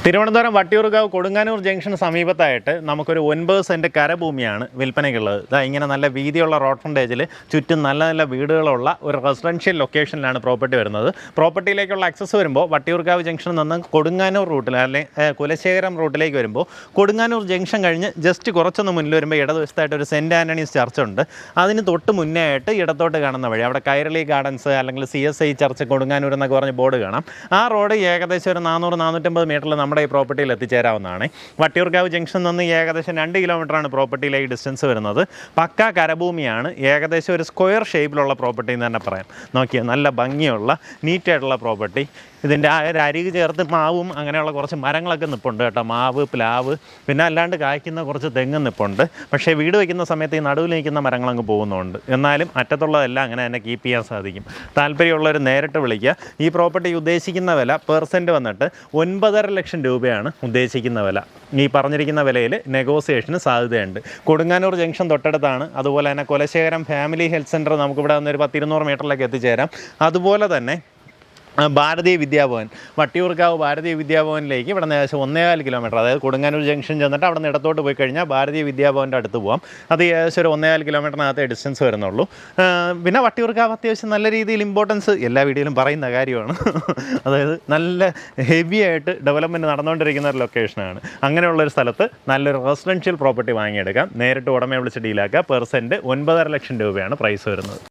Thiruvananthapuram Vattiyoorkavu Kodunganoor junction സമീപത്തായിട്ട് നമുക്കൊരു 9 cent കരഭൂമിയാണ് വിൽപ്പനയ്ക്കുള്ളത്. ഇതാ ഇങ്ങനെ നല്ല വീതിയുള്ള റോഡ് ഫ്രണ്ടേജിൽ ചുറ്റും നല്ല നല്ല വീടുകളുള്ള ഒരു റെസിഡൻഷ്യൽ ലൊക്കേഷനിലാണ് പ്രോപ്പർട്ടി വരുന്നത്. പ്രോപ്പർട്ടിയിലേക്കുള്ള ആക്സസ് വരുമ്പോൾ വട്ടിയൂർക്കാവ് ജംഗ്ഷനിൽ നിന്ന് കൊടുങ്ങാനൂർ റൂട്ടിൽ അല്ലെങ്കിൽ കുലശേഖരം റൂട്ടിലേക്ക് വരുമ്പോൾ കൊടുങ്ങാനൂർ ജംഗ്ഷൻ കഴിഞ്ഞ് ജസ്റ്റ് കുറച്ചൊന്ന് മുന്നിൽ വരുമ്പോൾ ഇടതുവശത്തായിട്ട് ഒരു സെൻറ്റ് ആൻ്റണീസ് ചർച്ച് ഉണ്ട്. അതിന് തൊട്ട് മുന്നേ ആയിട്ട് ഇടത്തോട്ട് കാണുന്ന വഴി അവിടെ കൈരളി ഗാർഡൻസ് അല്ലെങ്കിൽ CSI ചർച്ച് കൊടുങ്ങാനൂർ എന്നൊക്കെ പറഞ്ഞ് ബോർഡ് കാണാം. ആ റോഡ് ഏകദേശം ഒരു 400-450 മീറ്ററിൽ നമ്മുടെ ഈ പ്രോപ്പർട്ടിയിൽ എത്തിച്ചേരാവുന്നതാണ്. വട്ടിയൂർക്കാവ് ജംഗ്ഷനിൽ നിന്ന് ഏകദേശം 2 കിലോമീറ്ററാണ് പ്രോപ്പർട്ടിയിലേക്ക് ഡിസ്റ്റൻസ് വരുന്നത്. പക്ക കരഭൂമിയാണ്. ഏകദേശം ഒരു സ്ക്വയർ ഷേപ്പിലുള്ള പ്രോപ്പർട്ടി എന്ന് തന്നെ പറയാം. നോക്കിയാൽ നല്ല ഭംഗിയുള്ള നീറ്റായിട്ടുള്ള പ്രോപ്പർട്ടി. ഇതിൻ്റെ ആ ഒരു അരികു ചേർത്ത് മാവും അങ്ങനെയുള്ള കുറച്ച് മരങ്ങളൊക്കെ നിൽപ്പുണ്ട് കേട്ടോ. മാവ്, പ്ലാവ്, പിന്നെ അല്ലാണ്ട് കായ്ക്കുന്ന കുറച്ച് തെങ്ങ് നിൽപ്പുണ്ട്. പക്ഷേ വീട് വയ്ക്കുന്ന സമയത്ത് ഈ നടുവിൽ നിൽക്കുന്ന മരങ്ങളങ്ങ് പോകുന്നുണ്ട്. എന്നാലും അറ്റത്തുള്ളതെല്ലാം അങ്ങനെ തന്നെ കീപ്പ് ചെയ്യാൻ സാധിക്കും. താല്പര്യമുള്ളവർ നേരിട്ട് വിളിക്കുക. ഈ പ്രോപ്പർട്ടി ഉദ്ദേശിക്കുന്ന വില പെർസെൻറ്റ് വന്നിട്ട് 9.5 ലക്ഷം രൂപയാണ് ഉദ്ദേശിക്കുന്ന വില. ഈ പറഞ്ഞിരിക്കുന്ന വിലയിൽ നെഗോസിയേഷന് സാധ്യതയുണ്ട്. കൊടുങ്ങാനൂർ ജംഗ്ഷൻ തൊട്ടടുത്താണ്. അതുപോലെ തന്നെ കുലശേഖരം ഫാമിലി ഹെൽത്ത് സെൻറ്റർ നമുക്കിവിടെ വന്നൊരു 100-200 മീറ്ററിലേക്ക് എത്തിച്ചേരാം. അതുപോലെ തന്നെ ഭാരതീയ വിദ്യാഭവൻ, വട്ടിയൂർക്കാവ് ഭാരതീയ വിദ്യാഭവനിലേക്ക് ഇവിടെ നിന്ന് ഏകദേശം 1.25 കിലോമീറ്റർ, അതായത് കൊടുങ്ങാനൂർ ജംഗ്ഷൻ ചെന്നിട്ട് അവിടെ നിന്ന് ഇടത്തോട്ട് പോയി കഴിഞ്ഞാൽ ഭാരതീയ വിദ്യാഭവൻ്റെ അടുത്ത് പോകാം. അത് ഏകദേശം ഒരു 1.25 കിലോമീറ്ററിനകത്ത് ഡിസ്റ്റൻസ് വരുന്നുള്ളൂ. പിന്നെ വട്ടിയൂർക്കാവ് അത്യാവശ്യം നല്ല രീതിയിൽ ഇമ്പോർട്ടൻസ് എല്ലാ വീഡിയോയിലും പറയുന്ന കാര്യമാണ്. അതായത് നല്ല ഹെവി ആയിട്ട് ഡെവലപ്മെൻറ്റ് നടന്നുകൊണ്ടിരിക്കുന്ന ഒരു ലൊക്കേഷനാണ്. അങ്ങനെയുള്ളൊരു സ്ഥലത്ത് നല്ലൊരു റെസിഡൻഷ്യൽ പ്രോപ്പർട്ടി വാങ്ങിയെടുക്കാം. നേരിട്ട് ഉടമയെ വിളിച്ച് ഡീലാക്കുക. പെർസെൻറ്റ് 9.5 ലക്ഷം രൂപയാണ് പ്രൈസ് വരുന്നത്.